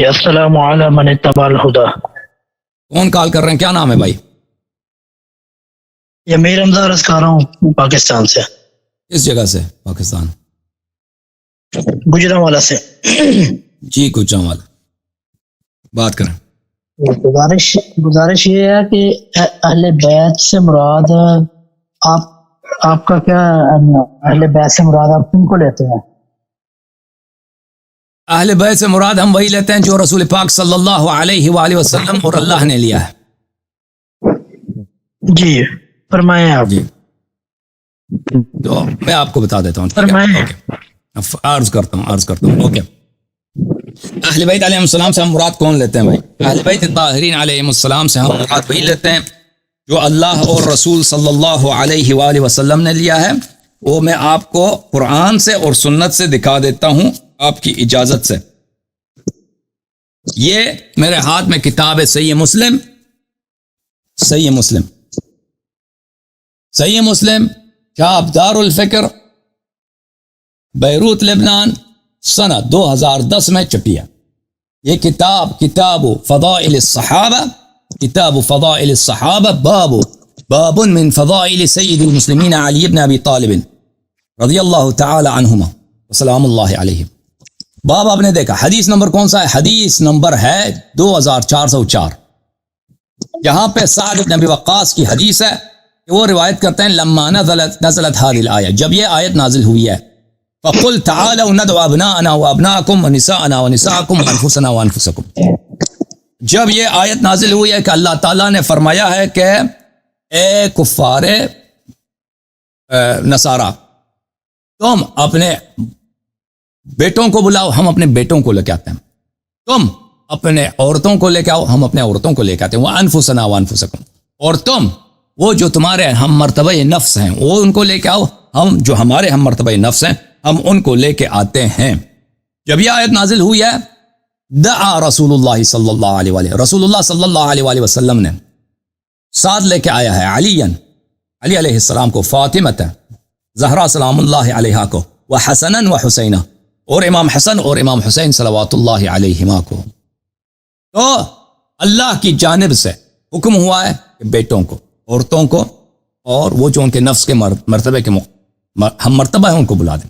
السلام علیکم من اتبع الہدا۔ کون کال کر رہے ہیں؟ کیا نام ہے بھائی؟ یہ میں رمضان عرض کر رہا ہوں پاکستان سے۔ کس جگہ سے؟ پاکستان گجرانوالہ سے۔ جی گجرانوالہ، بات کریں۔ گزارش یہ ہے کہ اہل بیت سے مراد آپ کا کیا؟ اہل بیت سے مراد آپ کن کو لیتے ہیں؟ اہل بیت سے مراد ہم وہی لیتے ہیں جو رسول پاک صلی اللہ علیہ وآلہ وسلم اور اللہ نے لیا ہے۔ جی فرمائیں آپ۔ جی تو میں آپ کو بتا دیتا ہوں، فرمائیں۔ عرض کرتا ہوں اوکے۔ اہل بیت علیہ السلام سے ہم مراد کون لیتے ہیں بھائی؟ اہل بیت طاہرین علیہ السلام سے ہم مراد وہی لیتے ہیں جو اللہ اور رسول صلی اللہ علیہ وآلہ وسلم نے لیا ہے۔ وہ میں آپ کو قرآن سے اور سنت سے دکھا دیتا ہوں آپ کی اجازت سے۔ یہ میرے ہاتھ میں کتاب ہے صحیح مسلم شعب دار الفکر بیروت لبنان سنہ 2010 میں چھپی ہے۔ یہ کتاب فضائل الصحابہ باب من فضائل سید المسلمین علی بن ابی طالب رضی اللہ تعالی عنہما وسلام اللہ علیہ۔ باب آپ نے دیکھا، حدیث نمبر کون سا ہے؟ حدیث نمبر ہے 2404۔ یہاں پہ سعد بن ابی وقاص کی حدیث ہے کہ وہ روایت کرتے ہیں لما نزلت هذه الآیہ، جب یہ آیت نازل ہوئی ہے، فقل تعالوا ندعو ابناءنا وابناءکم ونساءنا ونساءکم وانفسنا وانفسکم۔ جب یہ آیت نازل ہوئی ہے کہ اللہ تعالیٰ نے فرمایا ہے کہ اے کفار نصارہ، تم اپنے بیٹوں کو بلاؤ، ہم اپنے بیٹوں کو لے کے آتے ہیں، تم اپنے عورتوں کو لے کے آؤ، ہم اپنے عورتوں کو لے کے آتے ہیں، وانفسنا وانفسکم، اور تم وہ جو تمہارے ہم مرتبہ نفس ہیں وہ ان کو لے کے آؤ، ہم جو ہمارے ہم مرتبہ نفس ہیں ہم ان کو لے کے آتے ہیں۔ جب یہ آیت نازل ہوئی ہے، دعا رسول اللہ صلی اللہ علیہ وآلہ، رسول اللہ صلی اللہ علیہ وآلہ وسلم نے ساتھ لے کے آیا ہے علی علیہ السلام کو، فاطمہ زہرا سلام اللہ علیہا کو، وحسنا وحسینہ، اور امام حسن اور امام حسین صلوات اللہ علیہما کو۔ تو اللہ کی جانب سے حکم ہوا ہے کہ بیٹوں کو، عورتوں کو، اور وہ جو ان کے نفس کے مرتبے کے ہم مرتبہ ہیں ان کو بلا دیں،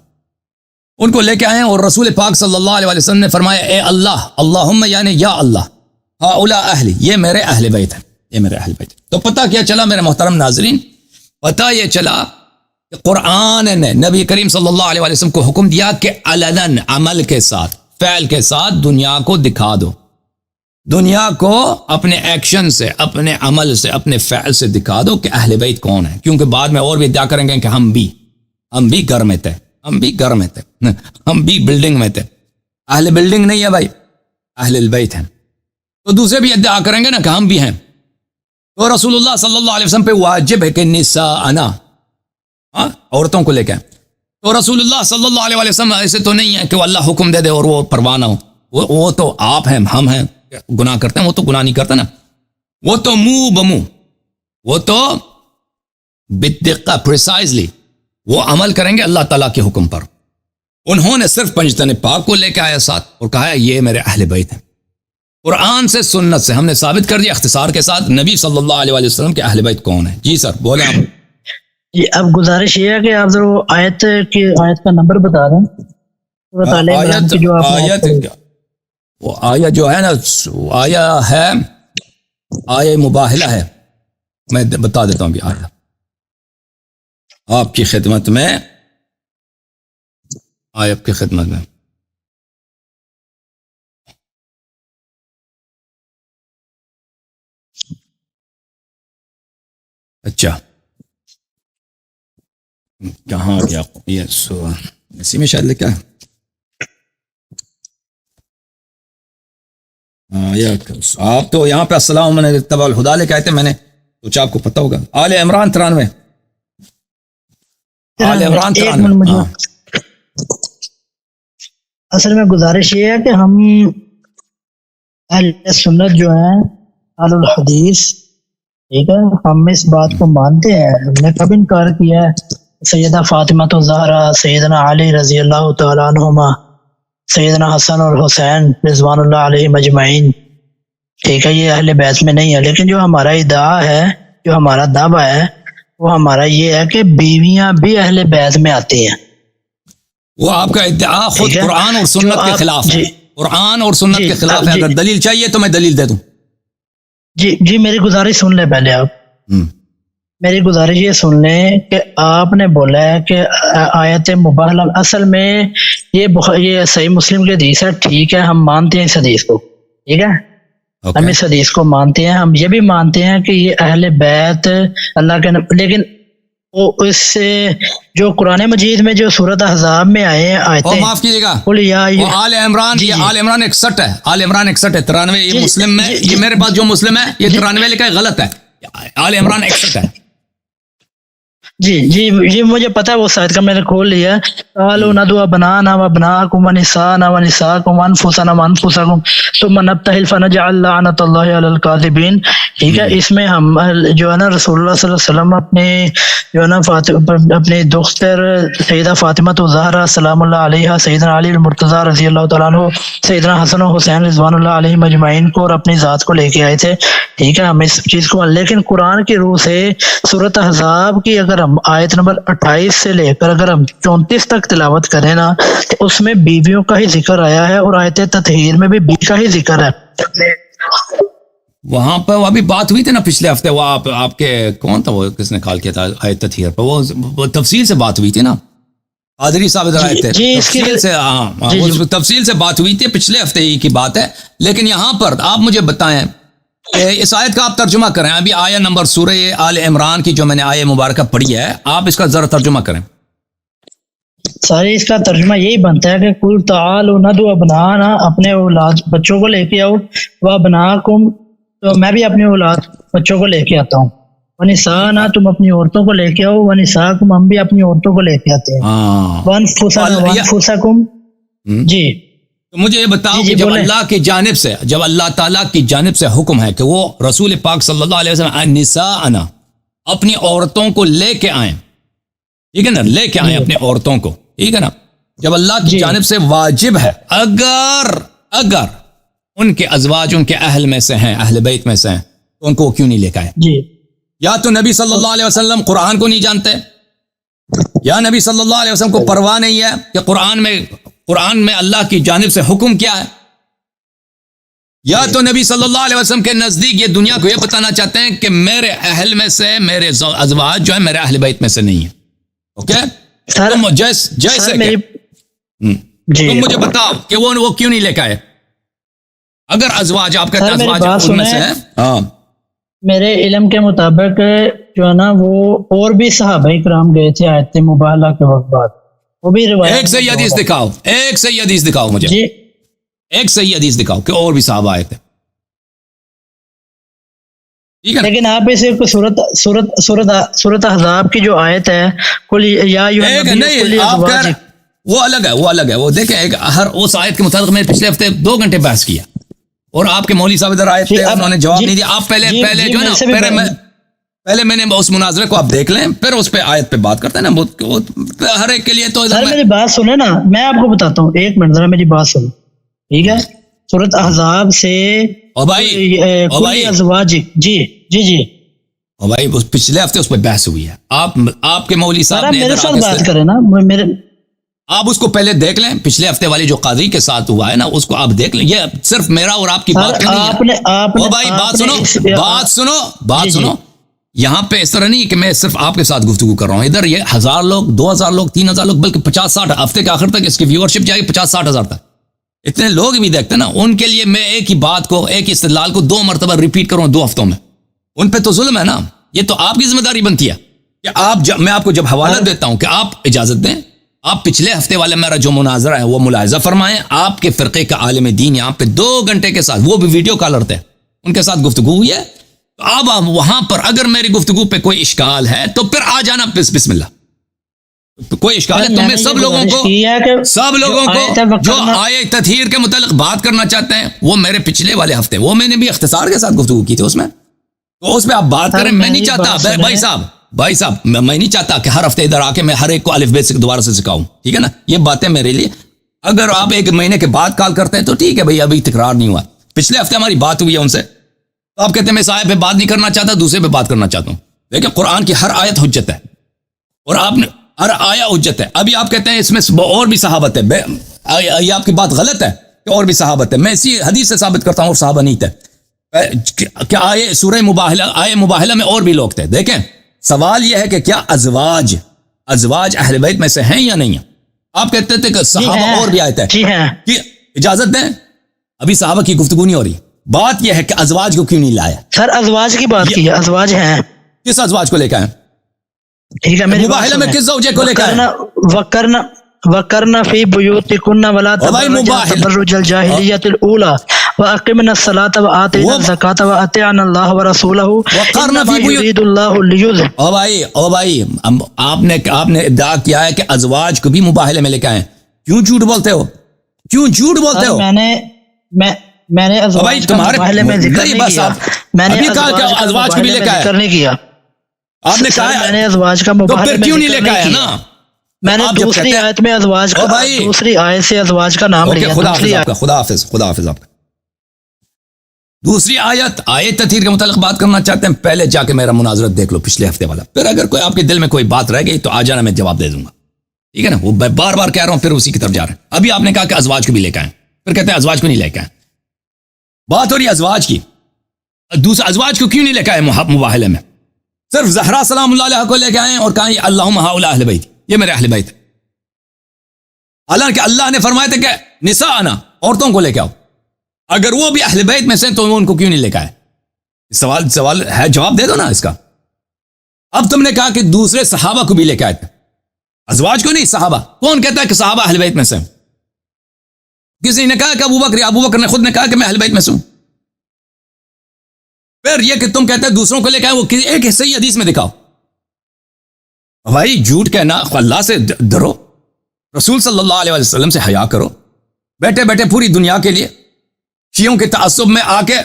ان کو لے کے آئے، اور رسول پاک صلی اللہ علیہ وسلم نے فرمایا اے اللہ، اللہم یعنی یا اللہ، ہؤلاء اہلی، یہ میرے اہل بیت ہیں، یہ میرے اہل بیت ہیں۔ تو پتہ کیا چلا میرے محترم ناظرین؟ پتہ یہ چلا کہ قرآن نے نبی کریم صلی اللہ علیہ وسلم کو حکم دیا کہ علناً، عمل کے ساتھ، فعل کے ساتھ دنیا کو دکھا دو، دنیا کو اپنے ایکشن سے، اپنے عمل سے، اپنے فعل سے دکھا دو کہ اہل بیت کون ہے، کیونکہ بعد میں اور بھی ادعا کریں گے کہ ہم بھی گھر میں تھے، ہم بھی بلڈنگ میں تھے۔ اہل بلڈنگ نہیں ہے بھائی، اہل البیت ہیں۔ تو دوسرے بھی ادعا کریں گے نا کہ ہم بھی ہیں، تو رسول اللہ صلی اللہ علیہ وسلم پہ واجب ہے کہ نساءنا، عورتوں کو لے کے، تو رسول اللہ صلی اللہ علیہ وسلم ایسے تو نہیں ہے کہ وہ اللہ حکم دے دے اور وہ پرواہ نہ ہو، وہ تو آپ ہیں، ہم ہیں، گناہ کرتے ہیں، وہ تو گناہ نہیں کرتے نا، وہ تو منہ بمنہ، وہ تو بالدقہ پریسائزلی وہ عمل کریں گے اللہ تعالیٰ کے حکم پر۔ انہوں نے صرف پنجتن پاک کو لے کے آیا ساتھ اور کہا یہ میرے اہل بیت ہیں۔ قرآن سے سنت سے ہم نے ثابت کر دیا اختصار کے ساتھ نبی صلی اللہ علیہ وسلم کے اہل بیت کون ہیں۔ جی سر بولیں آپ۔ جی اب گزارش یہ ہے کہ آپ ضرور آیت کا نمبر بتا دیں۔ وہ آیت جو ہے نا، آیا ہے، آیہ مباہلہ ہے، میں بتا دیتا ہوں بھی آیا آپ کی خدمت میں، آپ کی خدمت میں۔ اچھا کہاں گیا یہ اسی میں شاید لکھا ہے، آپ تو یہاں پہ السلام من اتبع الہدی لے کے آئے تھے، میں نے سوچا آپ کو پتہ ہوگا۔ آل عمران 93، آل عمران 93۔ اصل میں گزارش یہ ہے کہ ہم اہل سنت جو ہیں، اہل الحدیث، ٹھیک ہے، ہم اس بات کو مانتے ہیں، ہم نے کب انکار کیا ہے؟ سیدہ فاطمہ الزہرا، سیدنا علی رضی اللہ تعالیٰ عنہما، سیدنا حسن اور حسین رضوان اللہ علیہ مجمعین، ٹھیک ہے، یہ اہل بیت میں نہیں ہے، لیکن جو ہمارا ادعا ہے، جو ہمارا دعویٰ ہے، وہ ہمارا یہ ہے کہ بیویاں بھی اہل بیت میں آتی ہیں۔ وہ آپ کا ادعا خود قرآن اور سنت کے خلاف ہے، قرآن اور سنت کے خلاف ہے۔ اگر دلیل چاہیے تو میں دلیل دے دوں۔ جی میری گزارش سن لیں پہلے آپ، میری گزارش یہ سن لیں کہ آپ نے بولا ہے کہ آیت مباہلہ، اصل میں یہ صحیح مسلم کی حدیث ہے، ٹھیک ہے، ہم مانتے ہیں اس حدیث کو، ٹھیک ہے، ہم اس حدیث کو مانتے ہیں، ہم یہ بھی مانتے ہیں کہ یہ اہل بیت اللہ کے لیکن وہ اس سے جو قرآن مجید میں جو سورۃ احزاب میں آئے ہیں آیتیں، معاف کیجیے گا، وہ آل عمران، یہ آل عمران 61 ہے، آل عمران 61 ہے، 93 یہ مسلم میں، یہ میرے پاس جو مسلم ہے یہ 93 لکھا ہے، غلط ہے، آل عمران 61 ہے۔ جی مجھے پتا ہے، وہ سائٹ کا میں نے کھول لیا ہے۔ قالوا ندعو ابناءنا وابناءکم ونساءنا ونساءکم وانفسنا وانفسکم ثم نبتہل فنجعل لعنۃ اللہ علی الکاذبین، ٹھیک ہے، اس میں ہم جو ہے نا رسول اللہ صلی اللہ علیہ وسلم اپنے جو ہے نا اپنی دختر سیدہ فاطمہ الزہرا سلام اللہ علیہا، سیدنا علی المرتضیٰ رضی اللہ تعالیٰ عنہ، سیدنا حسن و حسین رضوان اللہ علیہ مجمعین کو اور اپنی ذات کو لے کے آئے تھے، ٹھیک ہے، ہم اس چیز کو، لیکن قرآن کی روح سے سورۃ احزاب کی اگر ہم آیت نمبر 28 سے لے کر اگر ہم 34 تک تلاوت کریں نا تو اس میں بیویوں کا ہی ذکر آیا ہے، اور آیت تطہیر میں بھی بیوی کا ہی ذکر ہے۔ وہاں پہ وہ ابھی بات ہوئی تھی نا پچھلے ہفتے، وہ آپ کے کون تھا، وہ کس نے کال کیا تھا آیت تطہیر پہ، وہ تفصیل سے بات ہوئی تھی نا، قادری صاحب ادھر آئے تھے، تفصیل سے، ہاں تفصیل سے بات ہوئی تھی، پچھلے ہفتے ہی کی بات ہے۔ لیکن یہاں پر آپ مجھے بتائیں کہ اس آیت کا آپ ترجمہ کریں، ابھی آیہ نمبر سورہ آل عمران کی جو میں نے آیہ مبارکہ پڑھی ہے، آپ اس کا ذرا ترجمہ کریں۔ سارے اس کا ترجمہ یہی بنتا ہے کہ قل تعالوا ندعو ابناءنا، اپنے اولاد بچوں کو لے کے آؤ، وابناءکم، تو میں بھی اپنی اولاد بچوں کو لے کے آتا ہوں، ونساءنا، تم اپنی عورتوں کو لے کے آؤ، ونساءکم، ہم بھی اپنی عورتوں کو لے کے آتے ہیں، وانفسنا وانفسکم۔ جی تو مجھے یہ بتاؤ کہ جب اللہ کی جانب سے، جب اللہ تعالیٰ کی جانب سے حکم ہے کہ وہ رسول پاک صلی اللہ علیہ وسلم نساءنا، اپنی عورتوں کو لے کے آئیں، ٹھیک ہے نا، لے کے آئیں اپنی عورتوں کو، ٹھیک ہے نا، جب اللہ کی جانب سے واجب ہے، اگر ان کے ازواج ان کے اہل میں سے ہیں، اہل بیت میں سے ہیں، تو ان کو وہ کیوں نہیں لے کے آئے؟ جی یا تو نبی صلی اللہ علیہ وسلم قرآن کو نہیں جانتے، یا نبی صلی اللہ علیہ وسلم کو پرواہ نہیں ہے کہ قرآن میں اللہ کی جانب سے حکم کیا ہے، یا تو نبی صلی اللہ علیہ وسلم کے نزدیک یہ دنیا کو یہ بتانا چاہتے ہیں کہ میرے اہل میں سے میرے ازواج جو ہیں میرے اہل بیت میں سے نہیں ہیں۔ اوکے، تم جیسے کہ تم مجھے بتاؤ کہ وہ کیوں نہیں لے کے آئے؟ اگر ازواج آپ کا ازواج ان میں سے ہیں، ہاں میرے علم کے مطابق جو ہے نا وہ اور بھی صحابہ کرام گئے تھے آیت مباہلہ کے وقت بعد، وہ بھی روایت۔ ایک صحیح حدیث دکھاؤ، ایک صحیح حدیث دکھاؤ مجھے، جی ایک صحیح حدیث دکھاؤ کہ اور بھی صحابہ آئے تھے، ٹھیک ہے۔ لیکن آپ اسے سورۃ احزاب کی جو آیت ہے، قل یا ایھا النبی قل لازواجک، وہ الگ ہے، وہ الگ ہے، وہ دیکھیں ہر اس آیت کے مطابق میں پچھلے ہفتے 2 گھنٹے بحث کیا، اور آپ کے مولوی صاحب ادھر آئے تھے، انہوں نے جواب نہیں دیا۔ آپ پہلے جو ہے نا پہلے میں نے اس مناظرے کو آپ دیکھ لیں، پھر اس پہ آیت پہ بات کرتے ہیں نا، ہر ایک کے لیے تو سر میری بات سنیں نا، میں آپ کو بتاتا ہوں، ایک منٹ ذرا میری بات سنیں، ٹھیک ہے۔ سورۃ احزاب سے ازواجک، جی اور بھائی پچھلے ہفتے اس پہ بحث ہوئی ہے، آپ کے مولوی صاحب نے میرے ساتھ بات کریں نا، میرے آپ اس کو پہلے دیکھ لیں، پچھلے ہفتے والی جو قاضی کے ساتھ ہوا ہے نا، اس کو آپ دیکھ لیں، یہ صرف میرا اور آپ کی بات نہیں ہے۔ بھائی بات سنو، یہاں پہ اس طرح نہیں کہ میں صرف آپ کے ساتھ گفتگو کر رہا ہوں، ادھر یہ 1000 لوگ، 2000 لوگ، 3000 لوگ، بلکہ 50-60 ہفتے کے آخر تک اس کی ویورشپ جائے گی 50-60 ہزار تک، اتنے لوگ بھی دیکھتے ہیں نا، ان کے لیے میں ایک ہی بات کو، ایک استدلال کو 2 مرتبہ ریپیٹ کروں 2 ہفتوں میں، ان پہ تو ظلم ہے نا، یہ تو آپ کی ذمہ داری بنتی ہے کہ میں آپ کو جب حوالہ دیتا ہوں کہ آپ اجازت دیں، آپ پچھلے ہفتے والا میرا جو مناظرہ ہے وہ ملاحظہ فرمائیں، آپ کے فرقے کا عالم دین یہاں پہ 2 گھنٹے کے ساتھ، وہ بھی ویڈیو کالر تھے، ان کے ساتھ گفتگو ہوئی ہے، تو اب وہاں پر اگر میری گفتگو پہ کوئی اشکال ہے تو پھر آ جانا، بسم اللہ، کوئی اشکال ہے تو میں سب لوگوں کو جو آیے تطہیر کے متعلق بات کرنا چاہتے ہیں، وہ میرے پچھلے والے ہفتے، وہ میں نے بھی اختصار کے ساتھ گفتگو کی تھی، اس میں تو اس پہ آپ بات کریں، میں نہیں چاہتا بھائی صاحب میں نہیں چاہتا کہ ہر ہفتے ادھر آ کے میں ہر ایک کو الف بے سے دوبارہ سے سکھاؤں، ٹھیک ہے نا، یہ باتیں میرے لیے اگر آپ 1 مہینے کے بعد کال کرتے ہیں تو ٹھیک ہے بھائی، ابھی تکرار نہیں ہوا. پچھلے ہفتے ہماری بات ہوئی ہے ان سے، تو آپ کہتے ہیں میں اس آیت پہ بات نہیں کرنا چاہتا، دوسرے پہ بات کرنا چاہتا ہوں. دیکھیں قرآن کی ہر آیت حجت ہے، اور آپ نے ہر آیا حجت ہے. ابھی آپ کہتے ہیں اس میں اور بھی صحابت ہے، یہ آپ کی بات غلط ہے کہ اور بھی صحابت ہے. میں اسی حدیث سے ثابت کرتا ہوں اور صحابہ نہیں تھے. کیا سورہ مباہلہ میں اور بھی لوگ تھے. دیکھیں سوال یہ ہے کہ کیا ازواج اہل بیت میں سے ہیں یا نہیں ہیں؟ آپ کہتے تھے کہ صحابہ اور بھی آئے تھے. جی ہیں. کہ اجازت دیں، ابھی صحابہ کی گفتگو نہیں ہو رہی. بات یہ ہے کہ ازواج کو کیوں نہیں لایا؟ سر ازواج کی بات کی ہے، ازواج ہیں. کس ازواج کو لے کے آئے؟ ٹھیک ہے، میری بات مباہلہ میں سنیں. کس زوجے کو لے کے آئے؟ وَقَرْنَ فِي بُيُوتِكُنَّ وَلَا تَبَرَّجْنَ تَبَرُّجَ الْجَاهِلِيَّةِ الْأُولَىٰ وَأَقِمْنَ الصَّلَاةَ وَآتِينَ الزَّكَاةَ وَأَطِعْنَ اللَّهَ وَرَسُولَهُ إِنَّمَا يُرِيدُ اللَّهُ لِيُذْهِبَ. او بھائی آپ نے ادعا کیا ہے کہ ازواج کو بھی مباہلے میں لے کے آئے. کیوں جھوٹ بولتے ہو؟ میں نے ازواج کا مباہلے میں ذکر نہیں کیا. میں نے ازواج کو بھی لے کے آئے. ذکر نہیں کیا. آپ نے کہا میں نے ازواج کا تو مباہلے پھر میں کیوں نہیں ذکر لے کے آیا کیا. نا؟ میں نے دوسری آیت میں ازواج کا، دوسری آیت سے ازواج کا نام لیا. خدا حافظ آپ کا. دوسری آیت تطہیر کے متعلق بات کرنا چاہتے ہیں؟ پہلے جا کے میرا مناظرت دیکھ لو پچھلے ہفتے والا، پھر اگر کوئی آپ کے دل میں کوئی بات رہ گئی تو آ جانا، میں جواب دے دوں گا. ٹھیک ہے نا؟ وہ بار بار کہہ رہا ہوں، پھر اسی کی طرف جا رہے ہیں. ابھی آپ نے کہا کہ ازواج کو بھی لے کے آئیں، پھر کہتے ہیں ازواج کو نہیں لے کے آئیں. بات ہو رہی ہے ازواج کی. دوسرا ازواج کو کیوں نہیں لے کے آئے مباہلے میں؟ صرف زہرا سلام اللہ علیہ کو لے کے آئے اور کہا یہ اللہم ہؤلاء اہل بیت، یہ میرے اہل بیت. حالانکہ اللہ نے فرمایا تھا کہ نساءنا، عورتوں کو لے کے آؤ. اگر وہ بھی اہل بیت میں سے تو ان کو کیوں نہیں لے کے آئے؟ سوال ہے، جواب دے دو نا اس کا. اب تم نے کہا کہ دوسرے صحابہ کو بھی لے کے آئے تھے، ازواج کو نہیں، صحابہ. کون کہتا ہے کہ صحابہ اہل بیت میں سے؟ کسی نے کہا کہ ابو بکر نے خود نے کہا کہ میں اہل بیت میں سے ہوں. پھر یہ کہ تم کہتے ہیں دوسروں کو لے کے آئے، وہ ایک صحیح حدیث میں دکھاؤ. بھائی جھوٹ کہنا، اللہ سے ڈرو، رسول صلی اللہ علیہ وسلم سے حیا کرو. بیٹھے بیٹھے پوری دنیا کے لیے شیعوں کے تعصب میں آ کے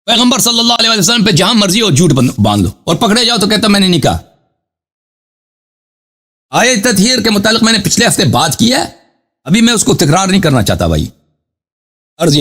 پیغمبر صلی اللہ علیہ وسلم پہ جہاں مرضی ہو جھوٹ باندھ لو، اور پکڑے جاؤ تو کہتا میں نے نہیں کہا. آیت تطہیر کے متعلق میں نے پچھلے ہفتے بات کی ہے، ابھی میں اس کو تکرار نہیں کرنا چاہتا. بھائی عرض